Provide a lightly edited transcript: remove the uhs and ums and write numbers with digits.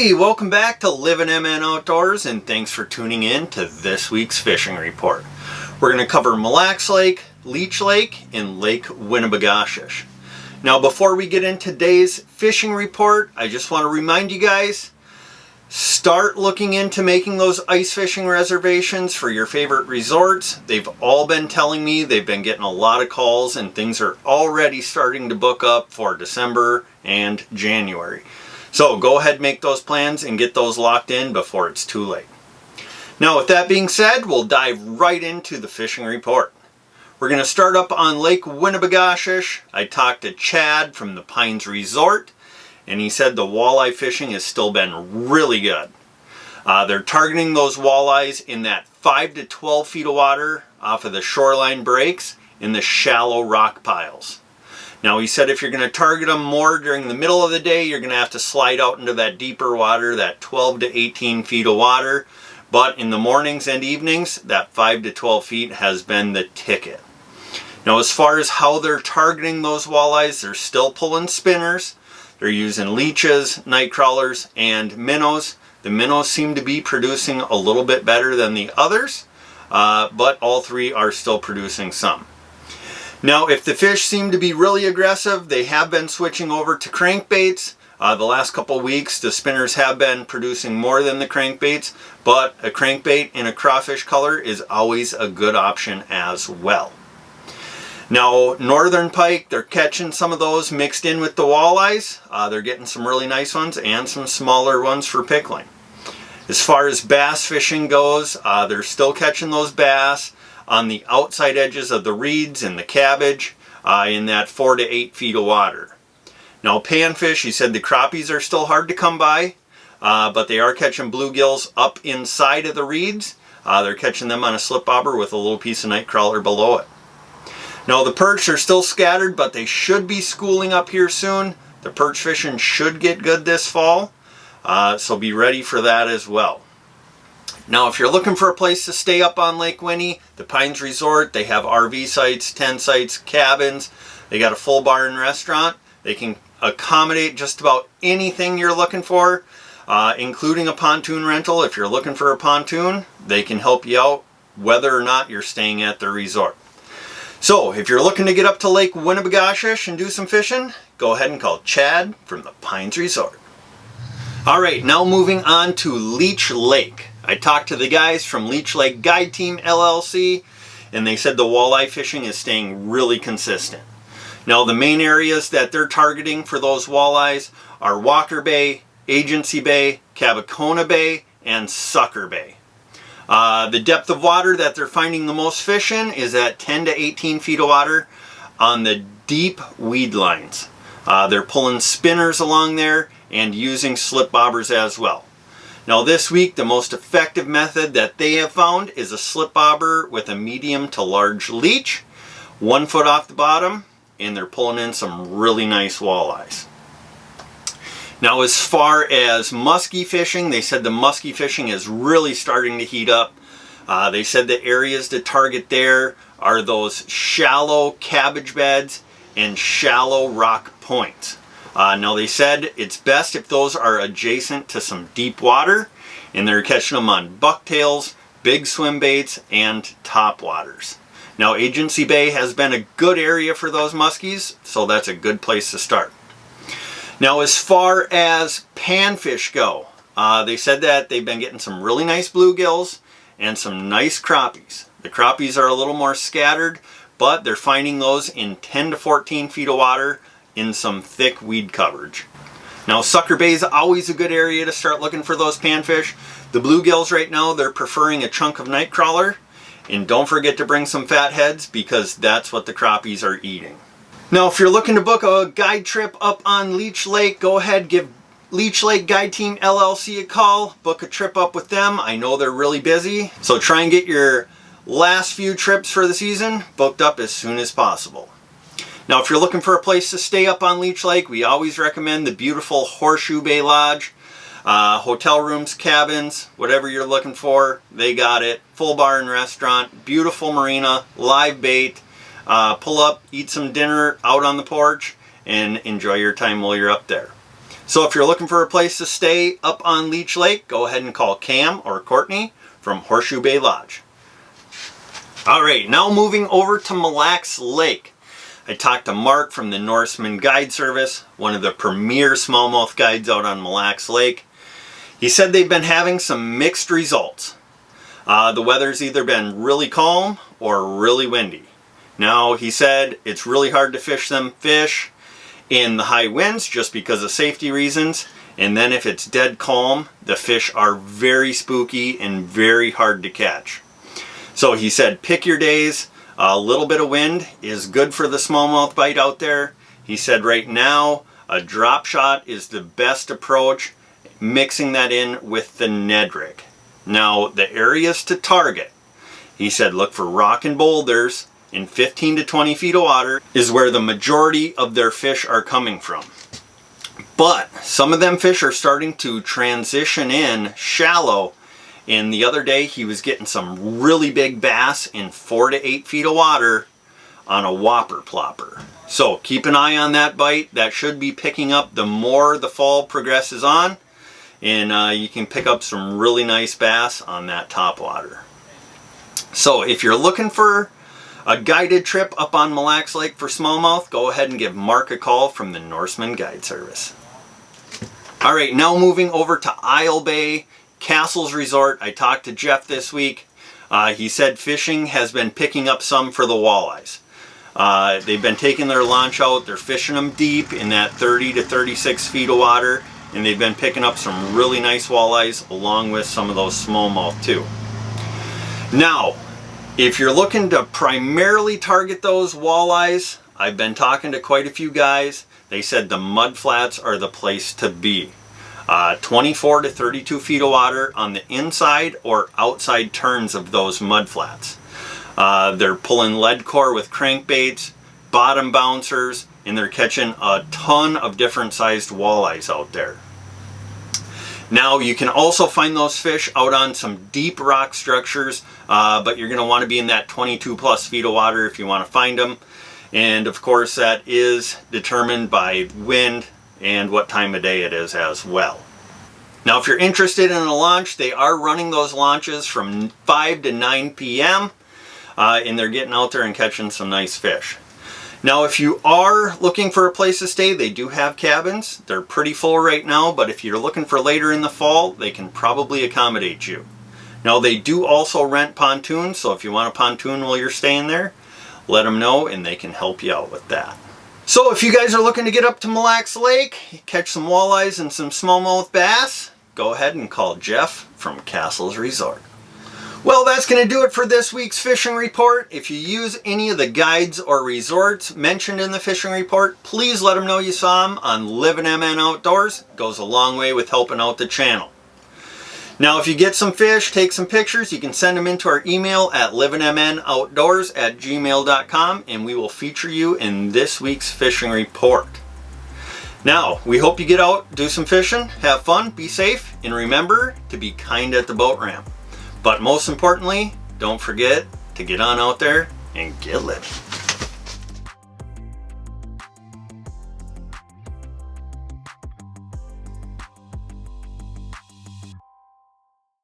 Hey, welcome back to Livin MN Outdoors, and thanks for tuning in to this week's fishing report. We're going to cover Mille Lacs Lake, Leech Lake, and Lake Winnibigoshish. Now, before we get into today's fishing report, I just want to remind you guys, start looking into making those ice fishing reservations for your favorite resorts. They've all been telling me they've been getting a lot of calls, and things are already starting to book up for December and January. So go ahead and make those plans and get those locked in before it's too late. Now, with that being said, we'll dive right into the fishing report. We're going to start up on Lake Winnibigoshish. I talked to Chad from the Pines Resort, and he said the walleye fishing has still been really good. They're targeting those walleyes in that 5 to 12 feet of water off of the shoreline breaks in the shallow rock piles. Now, he said if you're going to target them more during the middle of the day, you're going to have to slide out into that deeper water, that 12 to 18 feet of water. But in the mornings and evenings, that 5 to 12 feet has been the ticket. Now, as far as how they're targeting those walleyes, they're still pulling spinners. They're using leeches, night crawlers, and minnows. The minnows seem to be producing a little bit better than the others, but all three are still producing some. Now, if the fish seem to be really aggressive, they have been switching over to crankbaits. The last couple weeks, the spinners have been producing more than the crankbaits, but a crankbait in a crawfish color is always a good option as well. Now, northern pike, they're catching some of those mixed in with the walleyes. They're getting some really nice ones and some smaller ones for pickling. As far as bass fishing goes, they're still catching those bass on the outside edges of the reeds and the cabbage in that 4 to 8 feet of water. Now, panfish, he said the crappies are still hard to come by, but they are catching bluegills up inside of the reeds. They're catching them on a slip bobber with a little piece of night crawler below it. Now, the perch are still scattered, but they should be schooling up here soon. The perch fishing should get good this fall, so be ready for that as well. Now, if you're looking for a place to stay up on Lake Winnie, the Pines Resort, they have RV sites, tent sites, cabins. They got a full bar and restaurant. They can accommodate just about anything you're looking for, including a pontoon rental. If you're looking for a pontoon, they can help you out whether or not you're staying at the resort. So, if you're looking to get up to Lake Winnibigoshish and do some fishing, go ahead and call Chad from the Pines Resort. All right, now moving on to Leech Lake. I talked to the guys from Leech Lake Guide Team LLC, and they said the walleye fishing is staying really consistent. Now, the main areas that they're targeting for those walleyes are Walker Bay, Agency Bay, Cabacona Bay, and Sucker Bay. The depth of water that they're finding the most fish in is at 10 to 18 feet of water on the deep weed lines. They're pulling spinners along there and using slip bobbers as well. Now, this week, the most effective method that they have found is a slip bobber with a medium to large leech, 1 foot off the bottom, and they're pulling in some really nice walleyes. Now, as far as muskie fishing, they said the muskie fishing is really starting to heat up. They said the areas to target there are those shallow cabbage beds and shallow rock points. Now, they said it's best if those are adjacent to some deep water, and they're catching them on bucktails, big swim baits, and topwaters. Now, Agency Bay has been a good area for those muskies, so that's a good place to start. Now, as far as panfish go, they said that they've been getting some really nice bluegills and some nice crappies. The crappies are a little more scattered, but they're finding those in 10 to 14 feet of water in some thick weed coverage. Now, Sucker Bay is always a good area to start looking for those panfish. The bluegills right now, they're preferring a chunk of night crawler. And don't forget to bring some fat heads, because that's what the crappies are eating. Now, if you're looking to book a guide trip up on Leech Lake, go ahead, give Leech Lake Guide Team LLC a call. Book a trip up with them. I know they're really busy, so try and get your last few trips for the season booked up as soon as possible. Now, if you're looking for a place to stay up on Leech Lake, we always recommend the beautiful Horseshoe Bay Lodge. Hotel rooms, cabins, whatever you're looking for, they got it. Full bar and restaurant, beautiful marina, live bait. Pull up, eat some dinner out on the porch, and enjoy your time while you're up there. So if you're looking for a place to stay up on Leech Lake, go ahead and call Cam or Courtney from Horseshoe Bay Lodge. All right, now moving over to Mille Lacs Lake. I talked to Mark from the Norseman Guide Service, one of the premier smallmouth guides out on Mille Lacs Lake. He said they've been having some mixed results. The weather's either been really calm or really windy. Now, he said it's really hard to fish them fish in the high winds just because of safety reasons. And then if it's dead calm, the fish are very spooky and very hard to catch. So he said pick your days. A little bit of wind is good for the smallmouth bite out there. He said right now a drop shot is the best approach, mixing that in with the Ned rig. Now the areas to target, he said look for rock and boulders in 15 to 20 feet of water is where the majority of their fish are coming from. But some of them fish are starting to transition in shallow, and the other day he was getting some really big bass in 4 to 8 feet of water on a whopper plopper. So keep an eye on that bite. That should be picking up the more the fall progresses on, and you can pick up some really nice bass on that top water. So if you're looking for a guided trip up on Mille Lacs Lake for smallmouth, go ahead and give Mark a call from the Norseman Guide Service. All right, now moving over to Isle Bay Castles Resort. I talked to Jeff this week. He said fishing has been picking up some for the walleyes. They've been taking their launch out, they're fishing them deep in that 30 to 36 feet of water, and they've been picking up some really nice walleyes along with some of those smallmouth too. Now, if you're looking to primarily target those walleyes, I've been talking to quite a few guys. They said the mud flats are the place to be. 24 to 32 feet of water on the inside or outside turns of those mud flats. They're pulling lead core with crankbaits, bottom bouncers, and they're catching a ton of different sized walleyes out there. Now you can also find those fish out on some deep rock structures, but you're going to want to be in that 22 plus feet of water if you want to find them. And of course that is determined by wind and what time of day it is as well. Now if you're interested in a launch, they are running those launches from 5 to 9 p.m. And they're getting out there and catching some nice fish. Now if you are looking for a place to stay, they do have cabins. They're pretty full right now, but if you're looking for later in the fall, they can probably accommodate you. Now they do also rent pontoons, so if you want a pontoon while you're staying there, let them know and they can help you out with that. So if you guys are looking to get up to Mille Lacs Lake, catch some walleyes and some smallmouth bass, go ahead and call Jeff from Castles Resort. Well, that's going to do it for this week's fishing report. If you use any of the guides or resorts mentioned in the fishing report, please let them know you saw them on Livin MN Outdoors. It goes a long way with helping out the channel. Now, if you get some fish, take some pictures, you can send them into our email at livinmnoutdoors@gmail.com and we will feature you in this week's fishing report. Now, we hope you get out, do some fishing, have fun, be safe, and remember to be kind at the boat ramp. But most importantly, don't forget to get on out there and get living.